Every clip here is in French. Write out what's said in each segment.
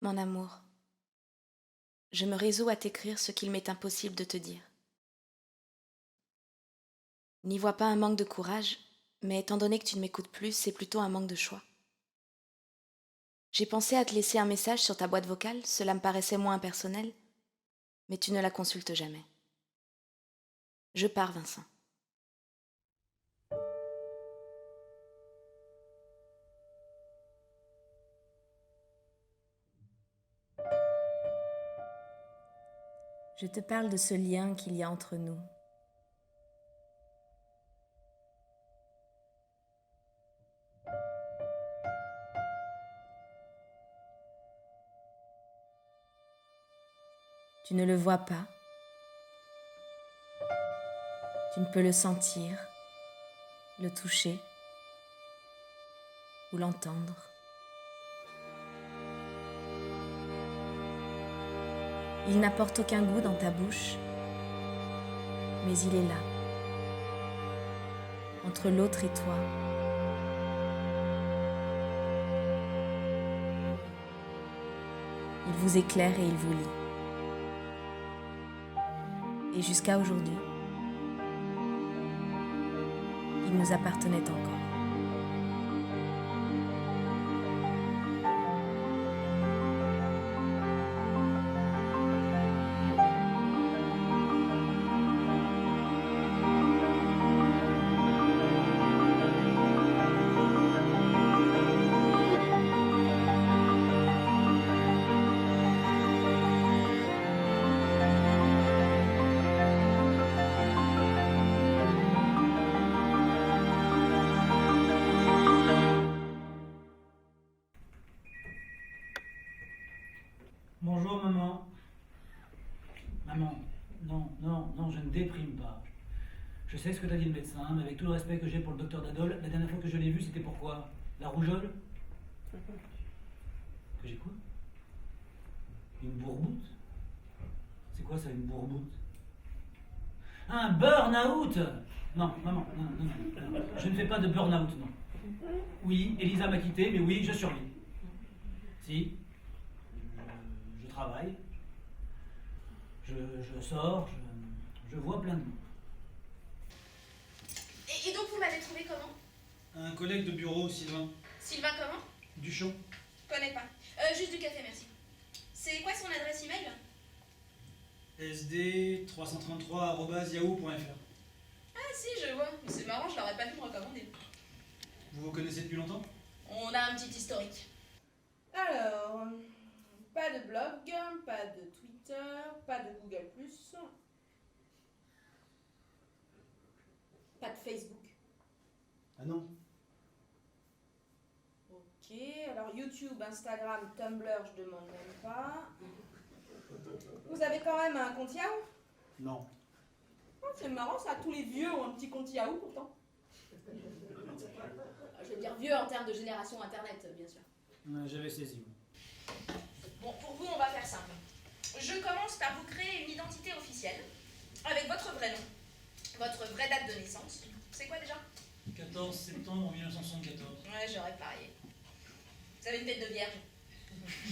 Mon amour, je me résous à t'écrire ce qu'il m'est impossible de te dire. N'y vois pas un manque de courage, mais étant donné que tu ne m'écoutes plus, c'est plutôt un manque de choix. J'ai pensé à te laisser un message sur ta boîte vocale, cela me paraissait moins impersonnel, mais tu ne la consultes jamais. Je pars, Vincent. Je te parle de ce lien qu'il y a entre nous. Tu ne le vois pas. Tu ne peux le sentir, le toucher ou l'entendre. Il n'apporte aucun goût dans ta bouche, mais il est là, entre l'autre et toi. Il vous éclaire et il vous lie. Et jusqu'à aujourd'hui, il nous appartenait encore. Bonjour maman. Maman, non, je ne déprime pas. Je sais ce que t'as dit le médecin, mais avec tout le respect que j'ai pour le docteur Dadol, la dernière fois que je l'ai vu, c'était pourquoi? La rougeole? Que j'ai quoi? Une bourboute? C'est quoi ça, une bourboute? Un burn-out! Non, maman, non. Je ne fais pas de burn-out, non. Oui, Elisa m'a quitté, mais oui, je survis. Si. Je travaille, je sors, je vois plein de monde. Et donc vous m'avez trouvé comment? Un collègue de bureau, Sylvain. Sylvain comment? Duchon. Connais pas. Juste du café, merci. C'est quoi son adresse email? sd333@yahoo.fr. Ah si, je vois. Mais c'est marrant, je l'aurais pas pu me recommander. Vous vous connaissez depuis longtemps? On a un petit historique. Alors, pas de blog, pas de Twitter, pas de Google+, pas de Facebook. Ah non. Ok, alors YouTube, Instagram, Tumblr, je demande même pas. Vous avez quand même un compte Yahoo? Non. Oh, c'est marrant ça, tous les vieux ont un petit compte Yahoo pourtant. Je veux dire vieux en termes de génération internet, bien sûr. J'avais saisi. Bon, pour vous, on va faire simple. Je commence par vous créer une identité officielle, avec votre vrai nom, votre vraie date de naissance. C'est quoi déjà? 14 septembre 1974. Ouais, j'aurais parié. Vous avez une tête de vierge.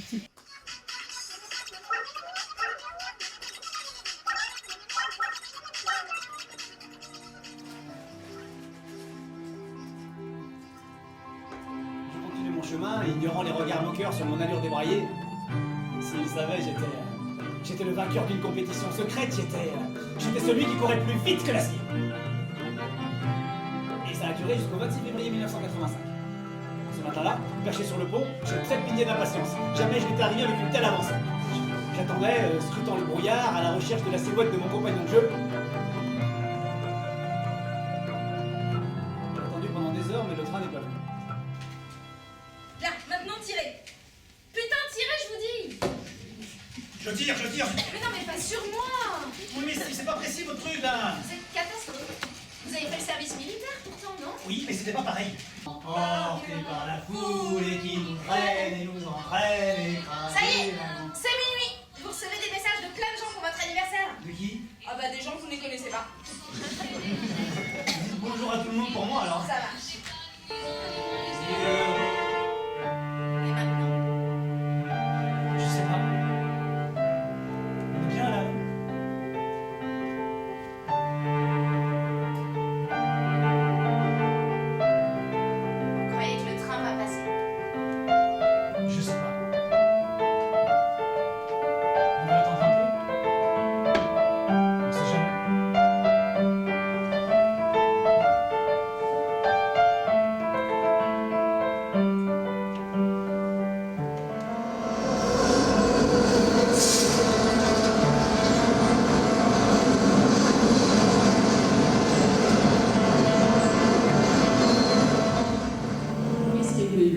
Je continue mon chemin, ignorant les regards moqueurs sur mon allure débraillée. S'ils savaient, j'étais le vainqueur d'une compétition secrète, j'étais celui qui courait plus vite que l'acier. Et ça a duré jusqu'au 26 février 1985. Ce matin-là, perché sur le pont, je trépignais d'impatience. Jamais je n'étais arrivé avec une telle avancée. J'attendais, scrutant le brouillard, à la recherche de la silhouette de mon compagnon de jeu. J'ai attendu pendant des heures, mais le train n'est pas venu. Bien, maintenant tirez. Putain, tirez, je vous dis. Je tire. Mais non, mais pas sur moi. Oui, mais c'est pas précis votre truc là. C'est catastrophique. Vous avez fait le service militaire pourtant, non? Oui, mais c'était pas pareil. Emporté par la foule et qui nous traîne et nous entraîne écrasés. Ça y est, c'est minuit. Vous recevez des messages de plein de gens pour votre anniversaire. De qui? Ah bah des gens que vous ne connaissez pas. Dites bonjour à tout le monde pour moi alors. Ça marche. Et Et maintenant? je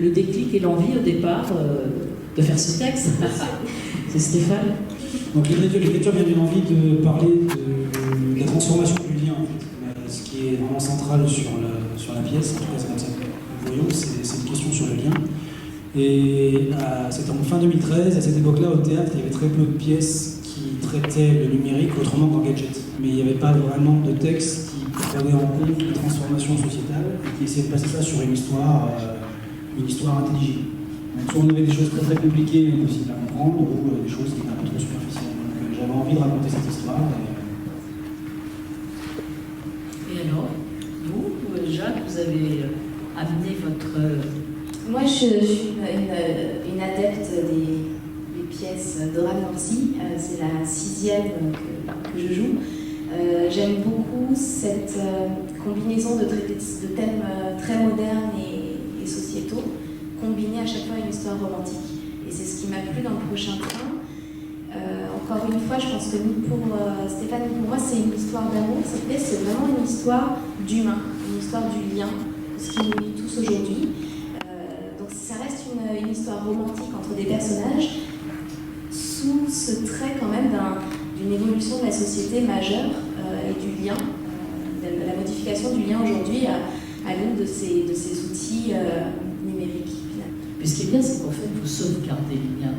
le déclic et l'envie au départ de faire ce texte? C'est Stéphane. Donc l'écriture vient d'une envie de parler de la transformation du lien, en fait. Ce qui est vraiment central sur la pièce, en tout cas c'est comme ça que nous voyons, c'est une question sur le lien. Et c'était en fin 2013, à cette époque-là au théâtre, il y avait très peu de pièces qui traitaient le numérique autrement qu'en gadget. Mais il n'y avait pas vraiment de texte qui prenait en compte les transformations sociétales et qui essayait de passer ça sur une histoire intelligible. Donc soit on avait des choses très très compliquées et impossibles à comprendre, ou des choses qui étaient un peu trop superficielles. Donc j'avais envie de raconter cette histoire. Et alors, vous, Jacques, vous avez amené votre... Moi, je suis une adepte des pièces d'Ora Morsi. C'est la 6e que je joue. J'aime beaucoup cette combinaison de thèmes très modernes et sociétaux, combinés à chaque fois à une histoire romantique. Et c'est ce qui m'a plu dans le prochain train. Encore une fois, je pense que pour Stéphane et pour moi, c'est une histoire d'amour. Cette pièce, c'est vraiment une histoire d'humain, une histoire du lien, de ce qui nous lie tous aujourd'hui. Donc ça reste une histoire romantique entre des personnages, sous ce trait quand même d'une évolution de la société majeure et du lien, de la modification du lien aujourd'hui à l'aide de ces outils numériques. Mais ce qui est bien, c'est qu'en fait, vous sauvegardez les liens.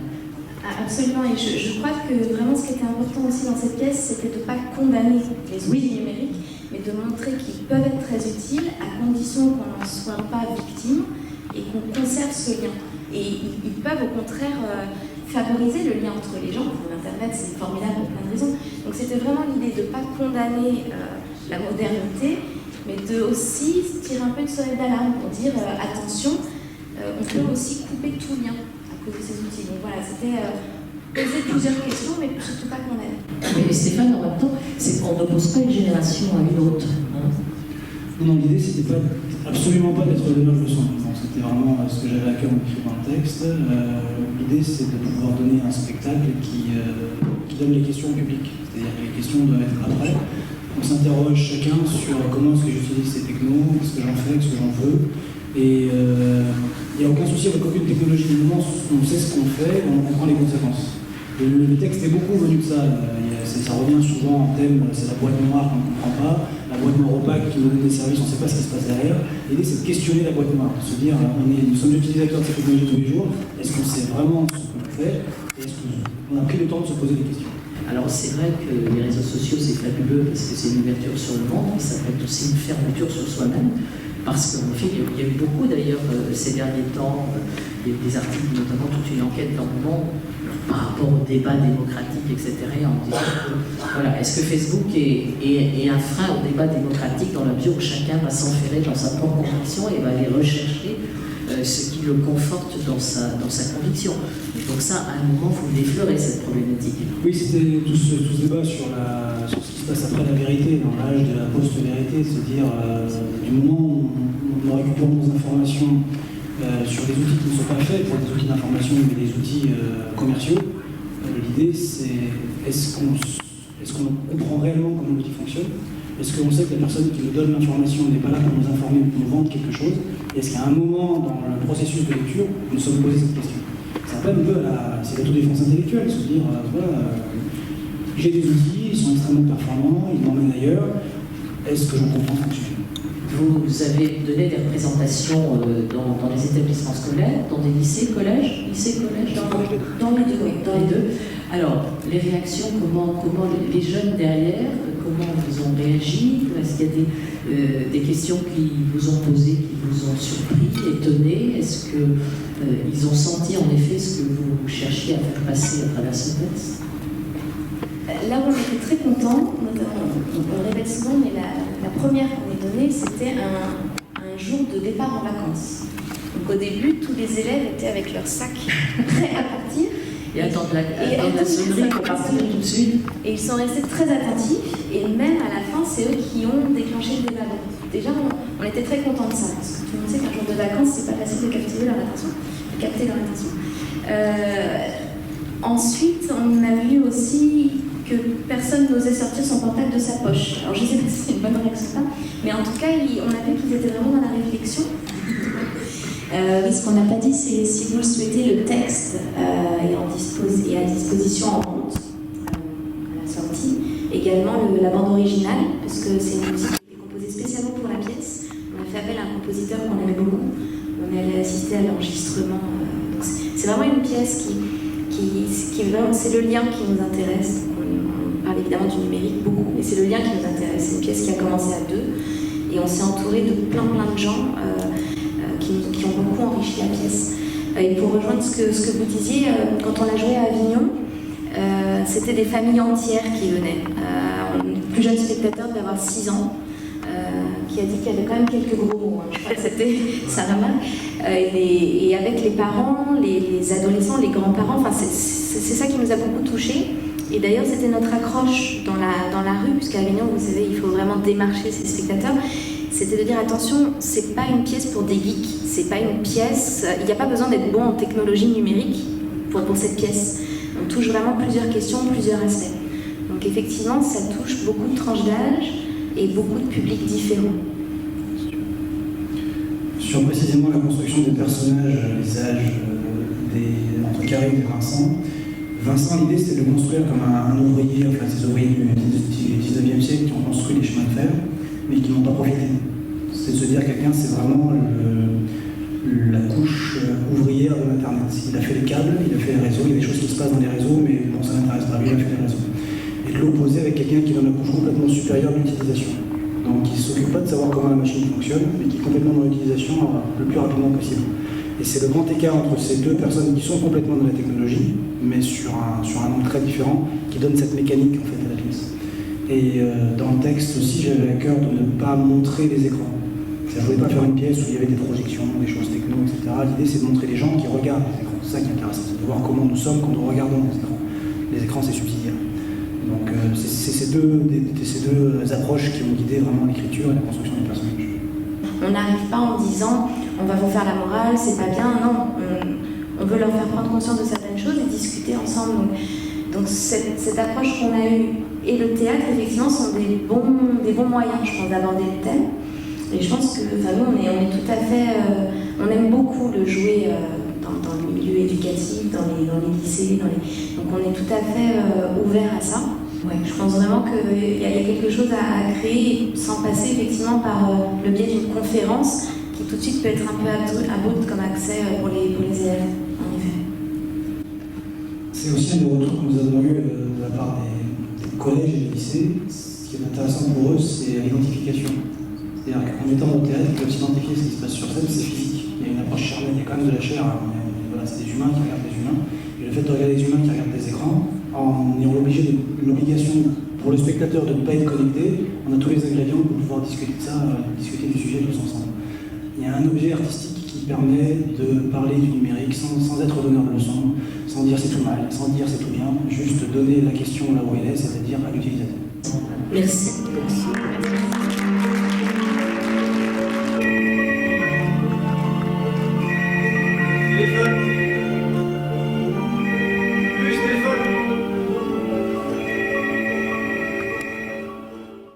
Ah, absolument, et je crois que vraiment ce qui était important aussi dans cette pièce, c'était de ne pas condamner les outils numériques, mais de montrer qu'ils peuvent être très utiles à condition qu'on n'en soit pas victime et qu'on conserve ce lien. Et ils peuvent au contraire favoriser le lien entre les gens. L'Internet, c'est formidable pour plein de raisons. Donc c'était vraiment l'idée de ne pas condamner la modernité, mais de aussi tirer un peu une sonnette d'alarme pour dire attention, on peut aussi couper tout lien à cause de ces outils. Donc voilà, c'était poser plusieurs questions, mais surtout pas condamner. Mais Stéphane, en même temps, c'est qu'on n'oppose pas une génération à une autre. Hein. Non, l'idée, c'était absolument pas d'être donneur de leçons. C'était vraiment ce que j'avais à cœur en écrivant le texte. L'idée, c'est de pouvoir donner un spectacle qui donne les questions au public. C'est-à-dire que les questions doivent être après. On s'interroge chacun sur comment est-ce que j'utilise ces technos, ce que j'en fais, ce que j'en veux. Et il n'y a aucun souci avec aucune technologie. Du moment où on sait ce qu'on fait, on prend les conséquences. Le texte est beaucoup venu de ça. Ça revient souvent en thème, c'est la boîte noire qu'on ne comprend pas, la boîte noire opaque qui nous donne des services, on ne sait pas ce qui se passe derrière. L'idée, c'est de questionner la boîte noire, de se dire, nous sommes utilisateurs de cette technologie tous les jours, est-ce qu'on sait vraiment ce qu'on fait, et est-ce qu'on a pris le temps de se poser des questions? Alors c'est vrai que les réseaux sociaux, c'est fabuleux parce que c'est une ouverture sur le monde, mais ça peut être aussi une fermeture sur soi-même. Parce qu'en fait, il y a eu beaucoup d'ailleurs ces derniers temps, des articles, notamment toute une enquête dans le monde par rapport au débat démocratique, etc. En disant que, voilà, est-ce que Facebook est un frein au débat démocratique dans la mesure où chacun va s'enferrer dans sa propre conviction et va aller rechercher ce qui le conforte dans sa conviction. Donc ça, à un moment, vous l'effleurez cette problématique. Oui, c'était tout ce débat sur ce qui se passe après la vérité, dans l'âge de la post-vérité, c'est-à-dire du moment où nous récupérons nos informations sur des outils qui ne sont pas faits pour des outils d'information, mais des outils commerciaux. L'idée, c'est est-ce qu'on comprend réellement comment l'outil fonctionne? Est-ce qu'on sait que la personne qui nous donne l'information n'est pas là pour nous informer ou pour nous vendre quelque chose? Et est-ce qu'à un moment dans le processus de lecture, nous sommes posés cette question? C'est un peu c'est l'autodéfense intellectuelle, se dire, voilà, j'ai des outils, ils sont extrêmement performants, ils m'emmènent ailleurs, est-ce que j'en comprends ce fonctionnement? Vous avez donné des représentations dans les établissements scolaires, dans des lycées, collèges, dans les deux, oui, dans les deux. Alors, les réactions, comment les jeunes derrière, comment ils ont réagi? Est-ce qu'il y a des questions qui vous ont posées, qui vous ont surpris, étonnés? Est-ce qu'ils ont senti en effet ce que vous cherchiez à faire passer à travers ce texte? Là où on était très contents, on répète souvent, mais la première qu'on ait donnée, c'était un jour de départ en vacances. Donc au début, tous les élèves étaient avec leur sac prêts à partir. Et attendre la sonnerie pour partir tout de suite. Et ils sont restés très attentifs, et même à la fin, c'est eux qui ont déclenché le débat. Donc, déjà, on était très contents de ça, parce que tout le monde sait qu'un jour de vacances, c'est pas facile de capter leur attention. Ensuite, on a vu aussi que personne n'osait sortir son portable de sa poche. Alors je ne sais pas si c'est une bonne réaction ou pas, mais en tout cas, on a vu qu'ils étaient vraiment dans la réflexion. Oui, ce qu'on n'a pas dit, c'est si vous le souhaitez, le texte est à disposition en vente à la sortie. Également la bande originale, parce que c'est une musique qui est composée spécialement pour la pièce. On a fait appel à un compositeur qu'on aime beaucoup. On est allé assister à l'enregistrement. Donc c'est vraiment une pièce c'est le lien qui nous intéresse. On parle évidemment du numérique beaucoup, mais c'est le lien qui nous intéresse. C'est une pièce qui a commencé à 2 et on s'est entouré de plein de gens qui ont beaucoup enrichi la pièce. Et pour rejoindre ce que vous disiez, quand on l'a joué à Avignon, c'était des familles entières qui venaient. Le plus jeune spectateur devait avoir 6 ans, qui a dit qu'il y avait quand même quelques gros mots. Je crois que c'était Sarah. Et avec les parents, les adolescents, les grands-parents, enfin, c'est ça qui nous a beaucoup touchés. Et d'ailleurs, c'était notre accroche dans la rue, puisqu'à Avignon, vous savez, il faut vraiment démarcher ses spectateurs. C'était de dire attention, c'est pas une pièce pour des geeks, c'est pas une pièce. Il n'y a pas besoin d'être bon en technologie numérique pour cette pièce. On touche vraiment plusieurs questions, plusieurs aspects. Donc effectivement, ça touche beaucoup de tranches d'âge et beaucoup de publics différents. Sur précisément la construction des personnages, les âges entre Karim et Vincent. Vincent, l'idée c'était de le construire comme un ouvrier, enfin ces ouvriers du 19e siècle qui ont construit les chemins de fer, mais qui n'ont pas profité. C'est de se dire quelqu'un, c'est vraiment la couche ouvrière de l'Internet. Il a fait les câbles, il a fait les réseaux, il y a des choses qui se passent dans les réseaux, mais bon, ça n'intéresse pas, lui, il a fait les réseaux. Et de l'opposer avec quelqu'un qui est dans la couche complètement supérieure de l'utilisation. Donc qui ne s'occupe pas de savoir comment la machine fonctionne, mais qui est complètement dans l'utilisation le plus rapidement possible. Et c'est le grand écart entre ces deux personnes qui sont complètement dans la technologie, mais sur un angle très différent, qui donne cette mécanique en fait à la pièce. Et dans le texte aussi, j'avais à cœur de ne pas montrer les écrans. Je ne voulais pas faire une pièce où il y avait des projections, des choses techno, etc. L'idée c'est de montrer les gens qui regardent les écrans. C'est ça qui est intéressant, c'est de voir comment nous sommes quand nous regardons les écrans. Les écrans c'est subsidiaire. Donc c'est ces deux approches qui ont guidé vraiment l'écriture et la construction des personnages. On n'arrive pas en disant on va vous faire la morale, c'est pas bien, non. On veut leur faire prendre conscience de certaines choses et discuter ensemble. Donc cette approche qu'on a eue et le théâtre, effectivement, sont des bons moyens, je pense, d'aborder le thème. Et je pense que nous, on est tout à fait... on aime beaucoup le jouer dans le milieu éducatif, dans les lycées, donc on est tout à fait ouvert à ça. Ouais, je pense vraiment qu'il y a quelque chose à créer sans passer effectivement par le biais d'une conférence qui tout de suite peut être un peu abrupt comme accès pour les élèves, en effet. C'est aussi un des retours que nous avons eu de la part des collèges et des lycées. Ce qui est intéressant pour eux, c'est l'identification. C'est-à-dire qu'en étant au théâtre, ils peuvent s'identifier ce qui se passe sur scène, c'est physique. Il y a une approche charnelle, il y a quand même de la chair. Voilà, c'est des humains qui regardent des humains. Et le fait de regarder des humains qui regardent des écrans, en ayant l'obligation pour le spectateur de ne pas être connecté, on a tous les ingrédients pour pouvoir discuter de ça, discuter du sujet tous ensemble. Il y a un objet artistique qui permet de parler du numérique sans être donneur de leçons, sans dire c'est tout mal, sans dire c'est tout bien, juste donner la question là où elle est, c'est-à-dire à l'utilisateur. Merci.